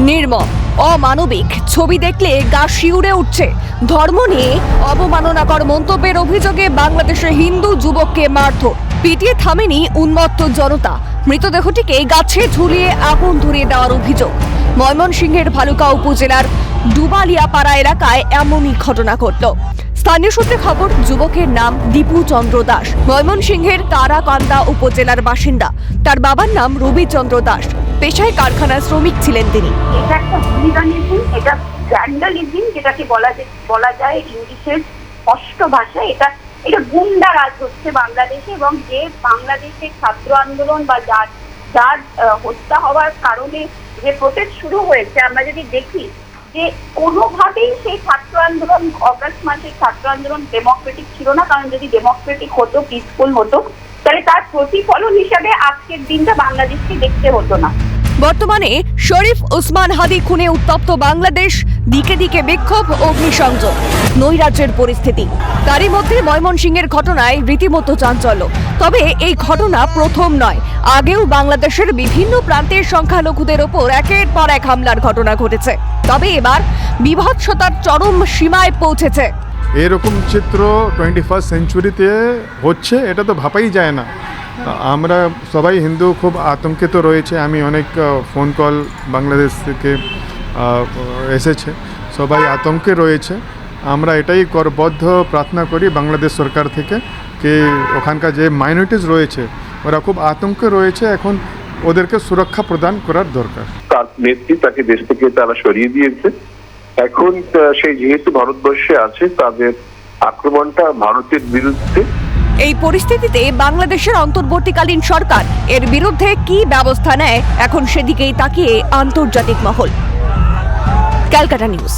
নির্মম অমানবিক ছবি দেখলে গা শিউরে উঠছে। ধর্ম নিয়ে অবমাননাকর মন্তব্যের অভিযোগে বাংলাদেশে হিন্দু যুবককে মারধর, পিটিয়ে থামেনি উন্মত্ত জনতা। মৃতদেহটিকে গাছে ঝুলিয়ে আগুন ধরিয়ে দেওয়ার অভিযোগ। ময়মনসিংহের ভালুকা উপজেলার ডুবালিয়াপাড়া এলাকায় এমনই ঘটনা ঘটল। স্থানীয় সূত্রে খবর, যুবকের নাম দীপু চন্দ্র দাস, ময়মনসিংহের তারাকান্দা উপজেলার বাসিন্দা। তার বাবার নাম রবিচন্দ্র দাস, পেশায় কারখানার শ্রমিক ছিলেন তিনি। এটা একটা হুলিগানিজম, এটা ভ্যান্ডালিজম, যেটাকে বলা যায় ইংলিশের স্পষ্ট ভাষায়। এটা গুন্ডা রাজ হচ্ছে বাংলাদেশে, এবং যে বাংলাদেশের ছাত্র আন্দোলন বা যার হত্যা হওয়ার কারণে যে প্রোটেস্ট শুরু হয়েছে, আমরা যদি দেখি যে কোনোভাবেই সেই ছাত্র আন্দোলন, অগাস্ট মাসের ছাত্র আন্দোলন ডেমোক্রেটিক ছিল না। কারণ যদি ডেমোক্রেটিক হতো, পিসফুল হতো, তাহলে তার প্রতিফলন হিসাবে আজকের দিনটা বাংলাদেশকে দেখতে হতো না। বর্তমানে শরীফ ওসমান হাদি খুনে উত্তপ্ত বাংলাদেশ, দিকে দিকে বিক্ষোভ, অগ্নিসংযোগ, নৈরাজ্যের পরিস্থিতি। তারই মধ্যে ময়মনসিংহের ঘটনায় রীতিমতো চাঞ্চল্য। তবে এই ঘটনা প্রথম নয়, আগেও বাংলাদেশের বিভিন্ন প্রান্তের সংখ্যালঘুদের ওপর একের পর এক হামলার ঘটনা ঘটেছে। তবে এবার বিভৎসতার চরম সীমায় পৌঁছেছে। এরকম চিত্র 21st সেঞ্চুরিতে হচ্ছে, এটা তো ভাবাই যায় না। আমরা সবাই হিন্দু খুব আতঙ্কিত রয়েছে। আমি অনেক ফোন কল বাংলাদেশ থেকে এসেছে, সবাই আতঙ্কে রয়েছে। আমরা এটাই করবদ্ধ প্রার্থনা করি বাংলাদেশ সরকার থেকে যে ওখানকার যে মাইনরিটিস রয়েছে ওরা খুব আতঙ্কে রয়েছে, এখন ওদেরকে সুরক্ষা প্রদান করার দরকার। তার নেত্রী তাকে দেশ থেকে তারা সরিয়ে দিয়েছে। এখন সেই যেহেতু ভারতবর্ষে আছে, তাদের আক্রমণটা ভারতের বিরুদ্ধে। এই পরিস্থিতিতে বাংলাদেশের অন্তর্বর্তীকালীন সরকার এর বিরুদ্ধে কি ব্যবস্থা নেয়, এখন সেদিকেই তাকিয়ে আন্তর্জাতিক মহল। ক্যালকাটা নিউজ।